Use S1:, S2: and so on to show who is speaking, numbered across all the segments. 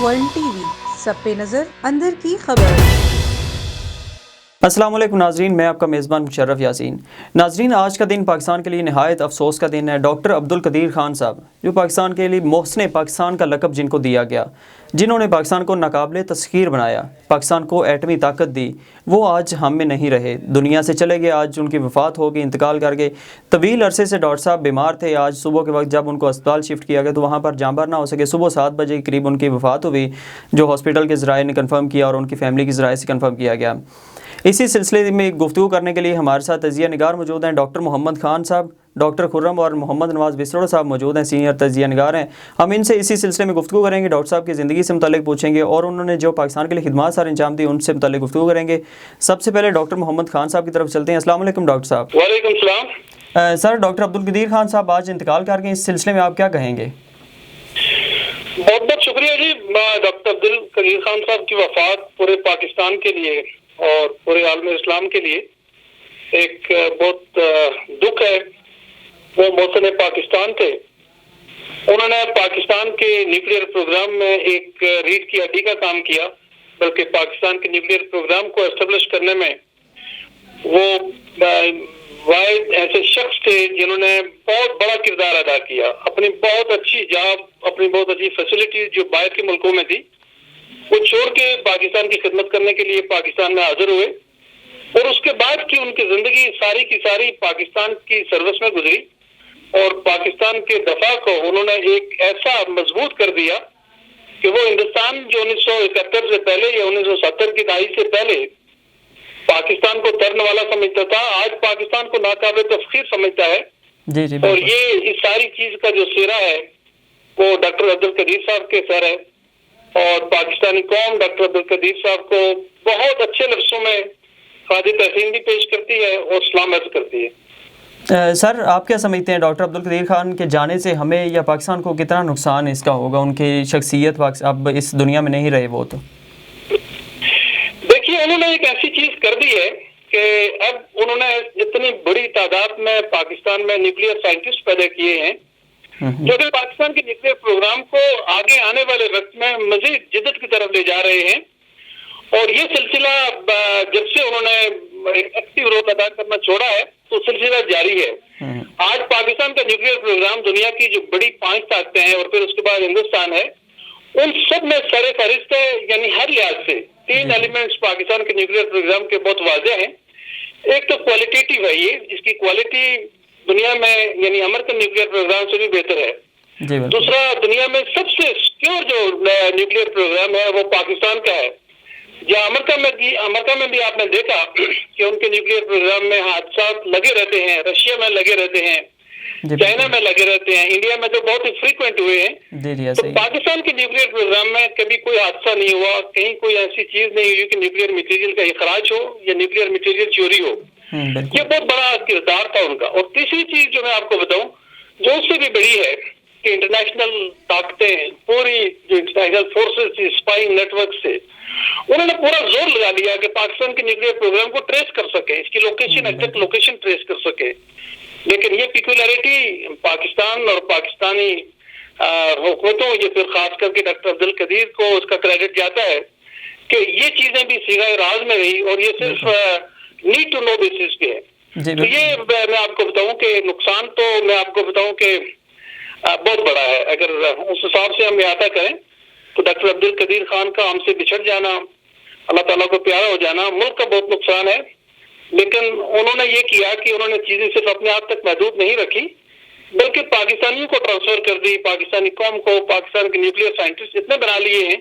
S1: One T V, سب پہ نظر، اندر کی خبر۔
S2: السلام علیکم ناظرین، میں آپ کا میزبان مشرف یاسین۔ ناظرین، آج کا دن پاکستان کے لیے نہایت افسوس کا دن ہے۔ ڈاکٹر عبدالقدیر خان صاحب، جو پاکستان کے لیے محسن پاکستان کا لقب جن کو دیا گیا، جنہوں نے پاکستان کو ناقابل تسخیر بنایا، پاکستان کو ایٹمی طاقت دی، وہ آج ہم میں نہیں رہے، دنیا سے چلے گئے۔ آج ان کی وفات ہو گئی، انتقال کر گئے۔ طویل عرصے سے ڈاکٹر صاحب بیمار تھے۔ آج صبح کے وقت جب ان کو اسپتال شفٹ کیا گیا تو وہاں پر جاں بحق نہ ہو سکے۔ صبح 7 بجے کے قریب ان کی وفات ہوئی، جو ہاسپٹل کے ذرائع نے کنفرم کیا اور ان کی فیملی کے ذرائع سے کنفرم کیا گیا۔ اسی سلسلے میں گفتگو کرنے کے لیے ہمارے ساتھ تجزیہ نگار موجود ہیں۔ ڈاکٹر محمد خان صاحب، ڈاکٹر خرم اور محمد نواز بسروڑ صاحب موجود ہیں، سینئر تجزیہ نگار ہیں۔ ہم ان سے اسی سلسلے میں گفتگو کریں گے، ڈاکٹر صاحب کی زندگی سے متعلق پوچھیں گے اور انہوں نے جو پاکستان کے لیے خدمات سر انجام دی ان سے متعلق گفتگو کریں گے۔ سب سے پہلے ڈاکٹر محمد خان صاحب کی طرف چلتے ہیں۔ السلام علیکم ڈاکٹر صاحب۔
S3: وعلیکم السلام۔
S2: سر، ڈاکٹر عبدالقدیر خان صاحب آج انتقال کر گئے، اس سلسلے میں آپ کیا کہیں گے؟
S3: بہت بہت شکریہ جی۔ ڈاکٹر عبدالقدیر خان صاحب کی وفات پورے پاکستان کے لیے اور پورے عالم اسلام کے لیے ایک بہت دکھ ہے۔ وہ محسن پاکستان تھے۔ انہوں نے پاکستان کے نیوکلیئر پروگرام میں ایک ریڑھ کی ہڈی کا کام کیا، بلکہ پاکستان کے نیوکلیئر پروگرام کو اسٹیبلش کرنے میں وہ واحد ایسے شخص تھے جنہوں نے بہت بڑا کردار ادا کیا۔ اپنی بہت اچھی جاب، اپنی بہت اچھی فیسلٹیز جو باہر کے ملکوں میں تھی، وہ چھوڑ کے پاکستان کی خدمت کرنے کے لیے پاکستان میں حاضر ہوئے، اور اس کے بعد کی ان کی زندگی ساری کی ساری پاکستان کی سروس میں گزری، اور پاکستان کے دفاع کو انہوں نے ایک ایسا مضبوط کر دیا کہ وہ ہندوستان جو 1971 سے پہلے یا 1970 کی دہائی سے پہلے پاکستان کو ترنے والا سمجھتا تھا، آج پاکستان کو ناقابل تسخیر سمجھتا ہے۔
S2: جی
S3: اور یہ اس ساری چیز کا جو سہرا ہے وہ ڈاکٹر عبدالقدیر صاحب کے سر ہے، اور پاکستانی قوم ڈاکٹر عبدالقدیر صاحب کو بہت اچھے لفظوں میں خراج تحسین بھی پیش کرتی ہے اور سلام عرض کرتی ہے۔
S2: سر، آپ کیا سمجھتے ہیں ڈاکٹر عبدالقدیر خان کے جانے سے ہمیں یا پاکستان کو کتنا نقصان اس کا ہوگا؟ ان کی شخصیت اب اس دنیا میں نہیں رہے وہ تو۔
S3: دیکھیے، انہوں نے ایک ایسی چیز کر دی ہے کہ اب انہوں نے اتنی بڑی تعداد میں پاکستان میں نیوکلیئر سائنٹسٹ پیدا کیے ہیں جو کہ پاکستان کے نیوکلیئر پروگرام کو آگے آنے والے وقت میں مزید جدت کی طرف لے جا رہے ہیں، اور یہ سلسلہ جب سے انہوں نے ایکٹیو رول ادا کرنا چھوڑا ہے تو سلسلہ جاری ہے۔ آج پاکستان کا نیوکلیئر پروگرام دنیا کی جو بڑی 5 طاقتیں ہیں اور پھر اس کے بعد ہندوستان ہے، ان سب میں سر فہرست ہے۔ یعنی ہر لحاظ سے 3 ایلیمنٹس پاکستان کے نیوکلیئر پروگرام کے بہت واضح ہیں۔ ایک تو کوالٹیٹیو ہے، یہ جس کی کوالٹی دنیا میں یعنی امریکن نیوکلیئر پروگرام سے بھی بہتر ہے۔ دوسرا، دنیا میں سب سے سیکیور جو نیوکلیئر پروگرام ہے وہ پاکستان کا ہے۔ جہاں امریکہ میں بھی آپ نے دیکھا کہ ان کے نیوکلیئر پروگرام میں حادثات لگے رہتے ہیں، رشیا میں لگے رہتے ہیں، چائنا میں لگے رہتے ہیں، انڈیا میں تو بہت ہی فریکوینٹ ہوئے ہیں۔ تو پاکستان کے نیوکلیئر پروگرام میں کبھی کوئی حادثہ نہیں ہوا، کہیں کوئی ایسی چیز نہیں ہوئی کہ نیوکلیئر مٹیریل کا اخراج ہو یا نیوکلیئر مٹیریل چوری ہو۔ یہ بہت بڑا کردار تھا ان کا۔ اور تیسری چیز جو میں آپ کو بتاؤں، جو اس سے بھی بڑی ہے کہ انٹرنیشنل طاقتیں، پوری جو انٹرنیشنل فورسز تھی، اسپائنگ نیٹ ورک سے انہوں نے پورا زور لگا لیا کہ پاکستان کے نیوکلیئر پروگرام کو ٹریس کر سکے، اس کی لوکیشن ایگزیکٹ لوکیشن ٹریس کر سکے۔ لیکن یہ پیکولیرٹی پاکستان اور پاکستانی حکومتوں، یہ پھر خاص کر کے ڈاکٹر عبدالقدیر کو اس کا کریڈٹ جاتا ہے کہ یہ چیزیں بھی صیغہ راز میں رہی، اور یہ صرف نیڈ ٹو نو بیسس پہ ہے۔ تو یہ میں آپ کو بتاؤں کہ نقصان تو میں آپ کو بتاؤں کہ بہت بڑا ہے۔ اگر اس حساب سے ہم احاطہ کریں تو ڈاکٹر عبدالقدیر خان کا ہم سے بچھڑ جانا، اللہ تعالیٰ کو پیارا ہو جانا، ملک کا بہت نقصان ہے۔ لیکن انہوں نے یہ کیا کہ انہوں نے چیزیں صرف اپنے آپ تک محدود نہیں رکھی، بلکہ پاکستانیوں کو ٹرانسفر کر دی، پاکستانی قوم کو، پاکستان کے نیوکلیئر سائنٹسٹ اتنے بنا لیے ہیں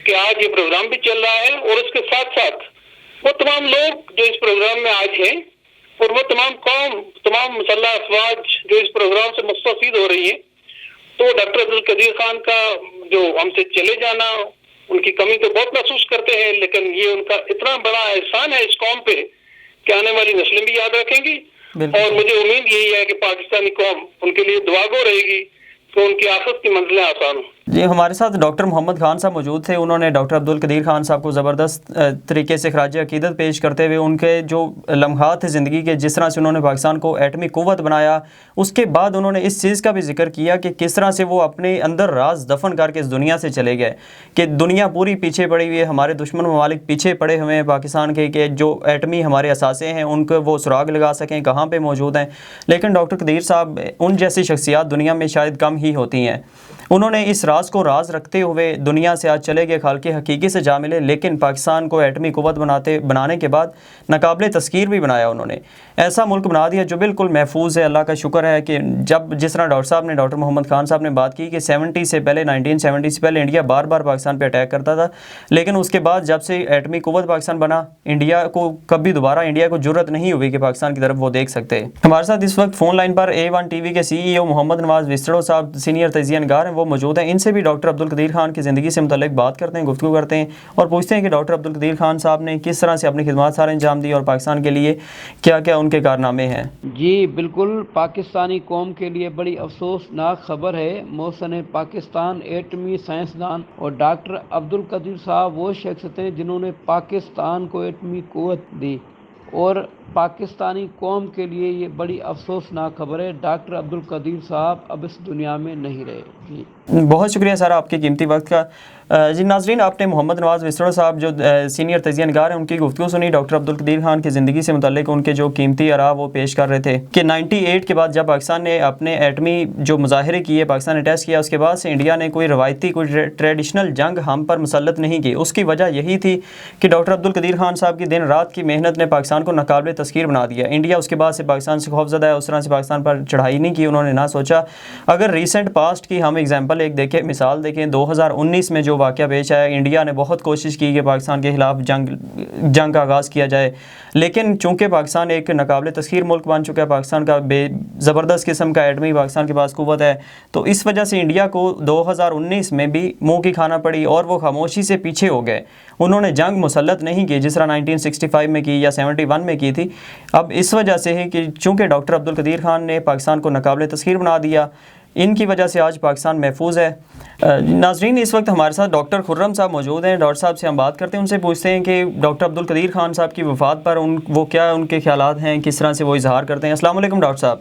S3: کہ آج یہ پروگرام بھی چل رہا ہے، اور اس کے ساتھ ساتھ وہ تمام لوگ جو اس پروگرام میں آج ہیں اور وہ تمام مسلح افواج جو اس پروگرام سے مستفید ہو رہی ہیں، تو ڈاکٹر عبدالقدیر خان کا جو ہم سے چلے جانا، ان کی کمی تو بہت محسوس کرتے ہیں، لیکن یہ ان کا اتنا بڑا احسان ہے اس قوم پہ کہ آنے والی نسلیں بھی یاد رکھیں گی۔ اور مجھے امید یہی ہے کہ پاکستانی قوم ان کے لیے دعا گو رہے گی کہ ان کی آخرت کی منزلیں آسان ہوں۔
S2: جی ہمارے ساتھ ڈاکٹر محمد خان صاحب موجود تھے. انہوں نے ڈاکٹر عبد القدیر خان صاحب کو زبردست طریقے سے خراج عقیدت پیش کرتے ہوئے ان کے جو لمحات تھے زندگی کے، جس طرح سے انہوں نے پاکستان کو ایٹمی قوت بنایا، اس کے بعد انہوں نے اس چیز کا بھی ذکر کیا کہ کس طرح سے وہ اپنے اندر راز دفن کر کے اس دنیا سے چلے گئے، کہ دنیا پوری پیچھے پڑی ہوئی ہے، ہمارے دشمن ممالک پیچھے پڑے ہوئے ہیں پاکستان کے، کہ جو ایٹمی ہمارے اثاثے ہیں ان کو وہ سراغ لگا سکیں کہاں پہ موجود ہیں. لیکن ڈاکٹر قدیر صاحب، ان جیسی شخصیات دنیا میں شاید کم ہی ہوتی ہیں. انہوں نے اس راز کو راز رکھتے ہوئے دنیا سے آج چلے گئے، خالق حقیقی سے جا ملے، لیکن پاکستان کو ایٹمی قوت بنانے کے بعد ناقابل تذکیر بھی بنایا. انہوں نے ایسا ملک بنا دیا جو بالکل محفوظ ہے. اللہ کا شکر ہے کہ جس طرح ڈاکٹر محمد خان صاحب نے بات کی کہ 1970 سے پہلے انڈیا بار بار پاکستان پہ اٹیک کرتا تھا، لیکن اس کے بعد جب سے ایٹمی قوت پاکستان بنا، انڈیا کو کبھی دوبارہ انڈیا کو جرت نہیں ہوئی کہ پاکستان کی طرف وہ دیکھ سکتے. ہمارے ساتھ اس وقت فون لائن پر A1 ٹی وی کے CEO محمد نواز وسٹڑو صاحب سینئر تجزیہ نگار ہیں، وہ موجود ہیں. ان سے بھی ڈاکٹر عبد القدیر خان کی زندگی سے متعلق بات کرتے ہیں، گفتگو کرتے ہیں اور پوچھتے ہیں کہ ڈاکٹر عبد القدیر خان صاحب نے کس طرح سے اپنی خدمات سارے انجام دی اور پاکستان کے لیے کیا کیا ان کے کارنامے ہیں.
S4: جی بالکل، پاکستانی قوم کے لیے بڑی افسوسناک خبر ہے. محسن پاکستان ایٹمی سائنسدان اور ڈاکٹر عبد القدیر صاحب وہ شخص تھے جنہوں نے پاکستان کو ایٹمی قوت دی، اور پاکستانی قوم کے لیے یہ بڑی افسوسناک خبر ہے. ڈاکٹر عبد القدیر صاحب اب اس دنیا میں نہیں رہے. جی
S2: بہت شکریہ سر آپ کے قیمتی وقت کا. جی ناظرین، آپ نے محمد نواز وسٹڑو صاحب جو سینئر تجزیہ نگار ہیں ان کی گفتگو سنی ڈاکٹر عبد القدیر خان کی زندگی سے متعلق. ان کے جو قیمتی آراء وہ پیش کر رہے تھے کہ 98 کے بعد جب پاکستان نے اپنے ایٹمی جو مظاہرے کیے، پاکستان نے ٹیسٹ کیا، اس کے بعد سے انڈیا نے کوئی روایتی کوئی ٹریڈیشنل جنگ ہم پر مسلط نہیں کی. اس کی وجہ یہی تھی کہ ڈاکٹر عبد القدیر خان صاحب کی دن رات کی محنت نے پاکستان کو ناقابل تذکیر بنا دیا. انڈیا اس کے بعد سے پاکستان سے خوف زدہ ہے، اس طرح سے پاکستان پر چڑھائی نہیں کی. انہوں نے نہ سوچا. اگر ریسنٹ پاسٹ کی ہم ایگزامپل ایک دیکھیں، مثال دیکھیں، 2019 میں جو واقعہ پیش آیا، انڈیا نے بہت کوشش کی کہ پاکستان کے خلاف جنگ کا آغاز کیا جائے، لیکن چونکہ پاکستان ایک ناقابل تذکیر ملک بن چکا ہے، پاکستان کا زبردست قسم کا ایٹمی پاکستان کے پاس قوت ہے، تو اس وجہ سے انڈیا کو 2019 میں بھی منہ کی کھانا پڑی اور وہ خاموشی سے پیچھے ہو گئے. انہوں نے جنگ مسلط نہیں کی جس طرح 1965 میں کی یا 71 میں کی تھی. اب اس وجہ سے ہے کہ چونکہ ڈاکٹر عبد القدیر خان نے پاکستان کو ناقابل تذکیر بنا دیا، ان کی وجہ سے آج پاکستان محفوظ ہے. ناظرین، اس وقت ہمارے ساتھ ڈاکٹر خرم صاحب موجود ہیں. ڈاکٹر صاحب سے ہم بات کرتے ہیں، ان سے پوچھتے ہیں کہ ڈاکٹر عبد القدیر خان صاحب کی وفات پر وہ کیا ان کے خیالات ہیں، کس طرح سے وہ اظہار کرتے ہیں. السلام علیکم ڈاکٹر صاحب.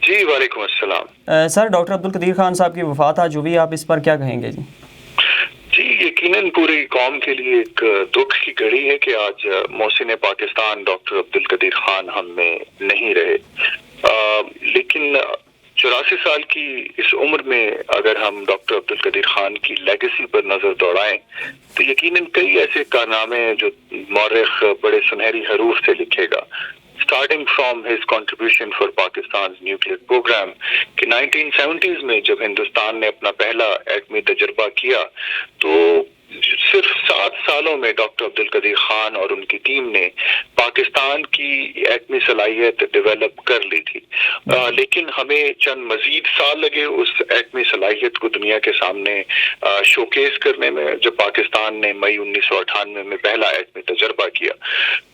S3: جی وعلیکم السلام.
S2: سر، ڈاکٹر عبد القدیر خان صاحب کی وفات آج ہوئی، آپ اس پر کیا کہیں گے؟
S3: جی یقیناً پوری قوم کے لیے ایک دکھ کی گھڑی ہے کہ آج محسن پاکستان ڈاکٹر عبد القدیر خان ہم میں نہیں رہے. لیکن 84 سال کی اس عمر میں اگر ہم ڈاکٹر عبد القدیر خان کی لیگیسی پر نظر دوڑائیں تو یقیناً کئی ایسے کارنامے ہیں جو مورخ بڑے سنہری حروف سے لکھے گا. Starting from his contribution for Pakistan's nuclear program کہ 1970s میں جب ہندوستان نے اپنا پہلا ایٹمی تجربہ کیا تو صرف 7 سالوں میں ڈاکٹر عبد القدیر خان اور ان کی ٹیم نے پاکستان کی ایٹمی صلاحیت ڈیولپ کر لی تھی. لیکن ہمیں چند مزید سال لگے اس ایٹمی صلاحیت کو دنیا کے سامنے شوکیس کرنے میں، جب پاکستان نے مئی 1998 میں پہلا ایٹمی تجربہ کیا.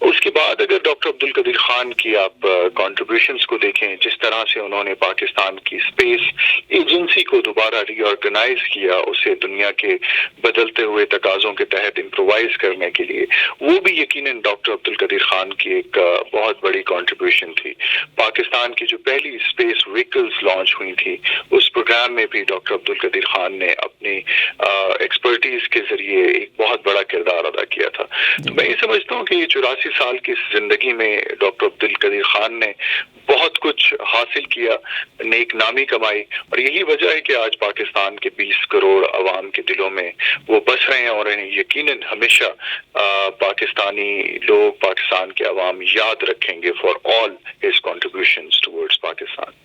S3: اس کے بعد اگر ڈاکٹر عبد القدیر خان کی آپ کنٹریبیوشنز کو دیکھیں، جس طرح سے انہوں نے پاکستان کی اسپیس ایجنسی کو دوبارہ ری آرگنائز کیا، اسے دنیا کے بدلتے ہوئے تقاضوں کے تحت امپرووائز کرنے کے لیے، وہ بھی یقیناً ڈاکٹر عبد القدیر خان کی ایک بہت بڑی کنٹریبیوشن تھی. پاکستان کی جو پہلی اسپیس وہیکلز لانچ ہوئی تھی، اس پروگرام میں بھی ڈاکٹر عبد القدیر خان نے اپنی ایکسپرٹیز کے ذریعے ایک بہت بڑا کردار ادا کیا تھا. تو میں یہ سمجھتا ہوں کہ 84 سال کی زندگی میں ڈاکٹر عبد القدیر خان نے بہت کچھ حاصل کیا، نیک نامی کمائی، اور یہی وجہ ہے کہ آج پاکستان کے 20 کروڑ عوام کے دلوں میں وہ بس رہے ہیں، اور انہیں یقیناً ہمیشہ پاکستانی لوگ، پاکستان کے عوام یاد رکھیں گے for all his contributions towards Pakistan.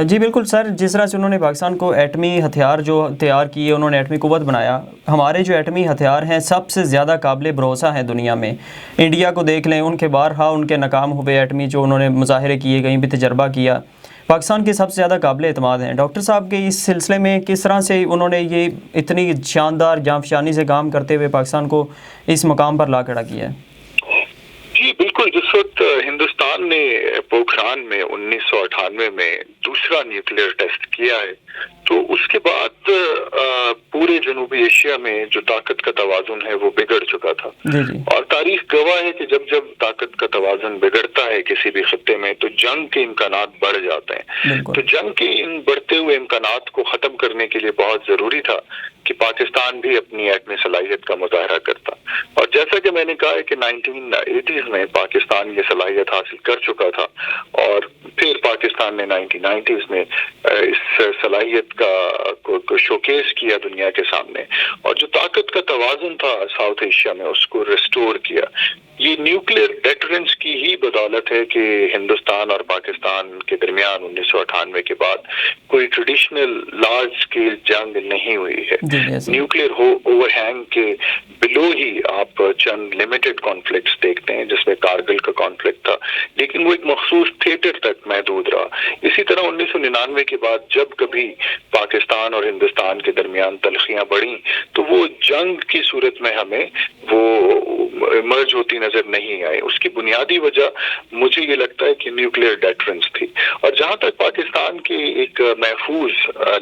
S2: جی بالکل سر، جس طرح سے انہوں نے پاکستان کو ایٹمی ہتھیار جو تیار کیے، انہوں نے ایٹمی قوت بنایا. ہمارے جو ایٹمی ہتھیار ہیں سب سے زیادہ قابل بھروسہ ہیں دنیا میں. انڈیا کو دیکھ لیں، ان کے بارہا ان کے ناکام ہوئے ایٹمی جو انہوں نے مظاہرے کیے، کہیں بھی تجربہ کیا، پاکستان کے سب سے زیادہ قابل اعتماد ہیں. ڈاکٹر صاحب کے اس سلسلے میں کس طرح سے انہوں نے یہ اتنی شاندار جانفشانی سے کام کرتے ہوئے پاکستان کو اس مقام پر لا کھڑا کیا ہے؟
S3: جی بالکل، جس وقت ہندوستان نے پوکھران میں 1998 میں دوسرا نیوکلیئر ٹیسٹ کیا ہے
S5: تو اس کے بعد پورے جنوبی ایشیا میں جو طاقت کا توازن ہے وہ بگڑ چکا تھا. اور تاریخ گواہ ہے کہ جب طاقت کا توازن بگڑتا ہے کسی بھی خطے میں تو جنگ کے امکانات بڑھ جاتے ہیں. تو جنگ کے ان بڑھتے ہوئے امکانات کو ختم کرنے کے لیے بہت ضروری تھا کہ پاکستان بھی اپنی ایٹمی صلاحیت کا مظاہرہ کرتا. اور جیسا کہ میں نے کہا ہے کہ 1980s میں پاکستان یہ صلاحیت حاصل کر چکا تھا اور پھر پاکستان نے 1990s میں اس صلاحیت کو شوکیس کیا دنیا کے سامنے اور جو طاقت کا توازن تھا ساؤتھ ایشیا میں اس کو ریسٹور کیا. یہ نیوکلیئر ڈیٹرنس کی ہی بدولت ہے کہ ہندوستان اور پاکستان کے درمیان 1998 کے بعد کوئی ٹریڈیشنل لارج اسکیل جنگ نہیں ہوئی ہے. نیوکلیئر اوور ہینگ کے بلو ہی آپ چند لمیٹڈ کانفلکٹس دیکھتے ہیں جس میں کارگل کا کانفلکٹ تھا لیکن وہ ایک مخصوص تھیٹر تک محدود رہا. اسی طرح 1999 کے بعد جب کبھی پاکستان اور ہندوستان کے درمیان تلخیاں بڑھیں تو وہ جنگ کی صورت میں ہمیں وہ مرج ہوتی نظر نہیں آئی. اس کی بنیادی وجہ مجھے یہ لگتا ہے کہ نیوکلیئر ڈیٹرنس تھی. اور جہاں تک پاکستان کے ایک محفوظ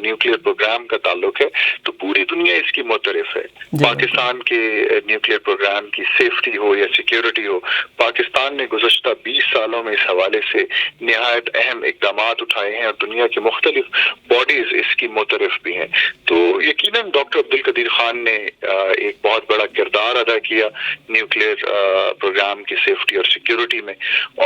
S5: نیوکلیئر پروگرام کا تعلق ہے تو پوری دنیا اس کی معترف ہے. پاکستان کے نیوکلیئر پروگرام کی سیفٹی ہو یا سیکیورٹی ہو پاکستان نے گزشتہ 20 سالوں میں اس حوالے سے نہایت اہم اقدامات اٹھائے ہیں اور دنیا کے مختلف باڈیز اس کی معترف بھی ہیں. تو یقیناً ڈاکٹر عبدالقدیر خان نے ایک بہت بڑا کردار ادا کیا نیوکلیئر پروگرام کی سیفٹی اور سیکیورٹی میں.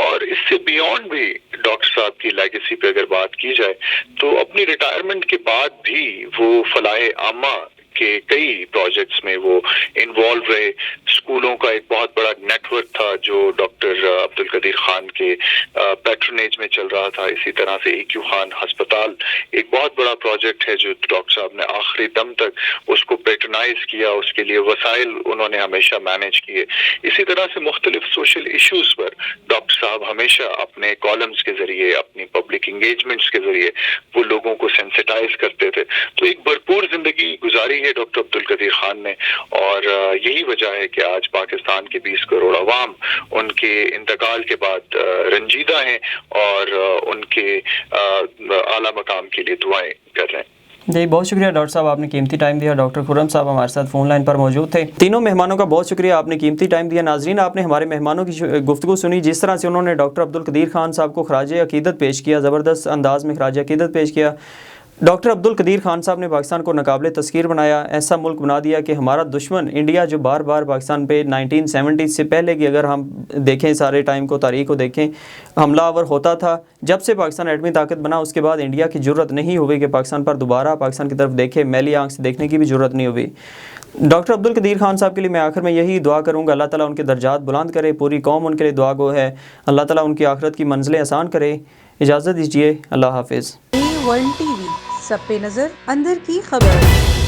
S5: اور اس سے بیونڈ بھی ڈاکٹر صاحب کی لیگیسی پہ اگر بات کی جائے تو اپنی ریٹائرمنٹ کے بعد بھی وہ فلاح عامہ کے کئی پروجیکٹس میں وہ انوالو رہے. اسکولوں کا ایک بہت بڑا نیٹ ورک تھا جو ڈاکٹر عبدالقدیر خان کے پیٹرنیج میں چل رہا تھا. اسی طرح سے ایکیو خان ہسپتال ایک بہت بڑا پروجیکٹ ہے جو ڈاکٹر صاحب نے آخری دم تک اس کو پیٹرنائز کیا, اس کے لیے وسائل انہوں نے ہمیشہ مینیج کیے. اسی طرح سے مختلف سوشل ایشوز پر ڈاکٹر صاحب ہمیشہ اپنے کالمز کے ذریعے اپنی پبلک انگیجمنٹس کے ذریعے وہ لوگوں کو سینسٹائز کرتے تھے. تو ایک بھرپور زندگی گزاری ہے ڈاکٹر عبدالقدیر خان نے اور یہی وجہ ہے کہ آج پاکستان کے 20 کروڑ عوام ان کے انتقال کے بعد رنجیدہ ہیں اور ان کے اعلیٰ مقام کے لیے دعائیں کر رہے ہیں.
S2: جی بہت شکریہ ڈاکٹر صاحب, آپ نے قیمتی ٹائم دیا. ڈاکٹر خرم صاحب ہمارے ساتھ فون لائن پر موجود تھے. تینوں مہمانوں کا بہت شکریہ, آپ نے قیمتی ٹائم دیا. ناظرین آپ نے ہمارے مہمانوں کی گفتگو سنی, جس طرح سے انہوں نے ڈاکٹر عبدالقدیر خان صاحب کو خراج عقیدت پیش کیا, زبردست انداز میں خراج عقیدت پیش کیا. ڈاکٹر عبدالقدیر خان صاحب نے پاکستان کو ناقابل تذکیر بنایا, ایسا ملک بنا دیا کہ ہمارا دشمن انڈیا جو بار بار پاکستان پہ 1970 سے پہلے کی اگر ہم دیکھیں سارے ٹائم کو تاریخ کو دیکھیں حملہ آور ہوتا تھا. جب سے پاکستان ایٹمی طاقت بنا اس کے بعد انڈیا کی جرت نہیں ہوئی کہ پاکستان پر دوبارہ پاکستان کی طرف دیکھے, میلی آنکھ سے دیکھنے کی بھی جرت نہیں ہوئی. ڈاکٹر عبدالقدیر خان صاحب کے لیے میں آخر میں یہی دعا کروں گا, اللہ تعالیٰ ان کے درجات بلند کرے, پوری قوم ان کے لیے دعا گو ہے, اللہ تعالیٰ ان کی آخرت کی منزلیں آسان کرے. اجازت دیجیے, اللہ حافظ.
S1: A1 TV سب پہ نظر, اندر کی خبر.